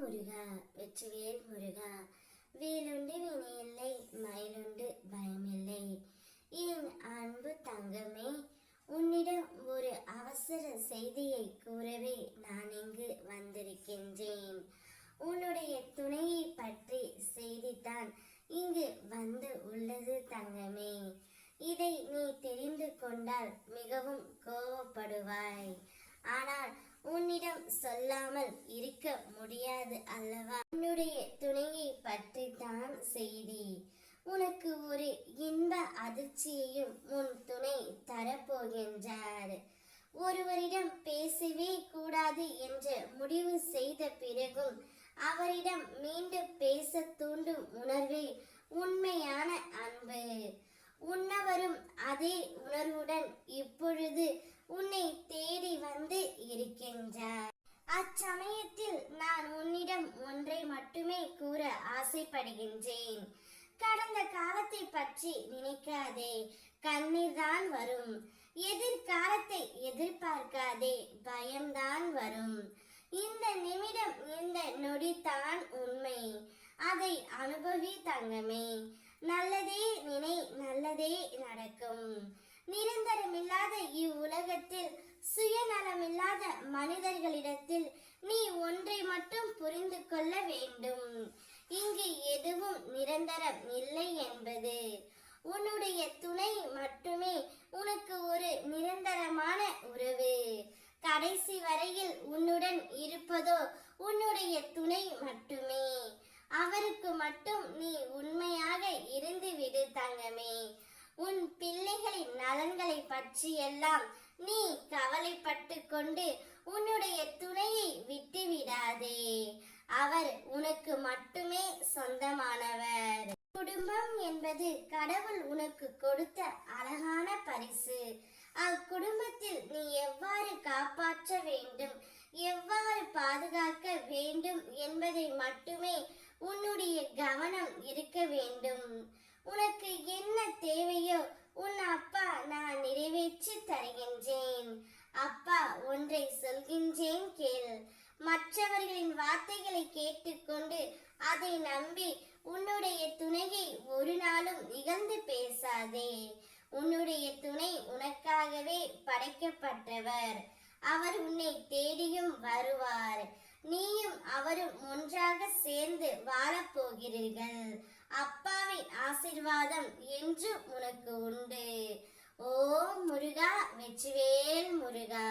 முருகா வெற்றிவேல் முருகா. வேலுண்டு வினையில்லை, மயிலுண்டு பயமில்லை. என் அன்பு தங்கமே, உன்னிடம் ஒரு அவசர செய்தியை கூறவே நான் இங்கு வந்திருக்கின்றேன். உன்னுடைய துணையை பற்றி செய்திதான் இங்கு வந்து உள்ளது தங்கமே. இதை நீ தெரிந்து கொண்டால் மிகவும் கோபப்படுவாய். ஆனால் உன்னிடம் சொல்லாமல் இருக்க முடியாது அல்லவா? உன்னுடைய துணையை பற்றி தான் செய்தி. உனக்கு ஒரு இன்ப அதிர்ச்சியையும் உன் துணை தரப்போகின்றார். ஒருவரிடம் பேசவே கூடாது என்று முடிவு செய்த பிறகும் அவரிடம் மீண்டும் பேச தூண்டும் உணர்வே உண்மையான அன்பு. உன்னவரும் அதே உணர்வுடன் இப்பொழுது உன்னை தேடி வந்து இருக்கின்றார். அச்சமயத்தில் நான் உன்னிடம் ஒன்றை மட்டுமே கூற ஆசைப்படுகின்றேன். கடந்த காலத்தை பற்றி நினைக்காதே, கண்ணீர் தான் வரும். எதிர்காலத்தை எதிர்பார்க்காதே, பயம்தான் வரும். இந்த நிமிடம், இந்த நொடிதான் உண்மை. அதை அனுபவி தங்கமே. நல்லதே நினை, நல்லதே நடக்கும். நிரந்தரமில்லாத இவ்வுலகத்தில் சுயநலமில்லாத மனிதர்களிடத்தில் நீ ஒன்றை மட்டும் புரிந்து கொள்ள வேண்டும். இங்கு எதுவும் நிரந்தரம் இல்லை என்பது. உன்னுடைய துணை மட்டுமே உனக்கு ஒரு நிரந்தரமான உறவு. கடைசி வரையில் உன்னுடன் இருப்பதோ உன்னுடைய துணை மட்டுமே. அவருக்கு மட்டும் நீ உண்மையாக இருந்து விடு தங்கமே. உன் பிள்ளைகளின் நலன்களை பற்றியெல்லாம் நீ கவலைப்பட்டு கொண்டு உன்னுடைய துணையை விட்டு விடாதே. அவர் உனக்கு மட்டுமே சொந்தமானவர். குடும்பம் என்பது கடவுள் உனக்கு கொடுத்த அழகான பரிசு. அக்குடும்பத்தில் நீ எவ்வாறு காப்பாற்ற வேண்டும், எவ்வாறு பாதுகாக்க வேண்டும் என்பதை மட்டுமே உன்னுடைய கவனம் இருக்க வேண்டும். உனக்கு என்ன தேவையோ உன் அப்பா நான் நிறைவேற்றி தருகின்றேன். அப்பா ஒன்றை சொல்கின்றேன் கேள். மற்றவர்களின் வார்த்தைகளை கேட்டுக்கொண்டு அதை நம்பி உன்னுடைய துணையை ஒரு நாளும் இகழ்ந்து பேசாதே. உன்னுடைய துணை உனக்காகவே படைக்கப்பட்டவர். அவர் உன்னை தேடியும் வருவார். நீயும் அவரும் ஒன்றாக சேர்ந்து வாழப்போகிறீர்கள். அப்பாவின் ஆசீர்வாதம் என்றும் உனக்கு உண்டு. ஓம் முருகா வெற்றிவேல் முருகா.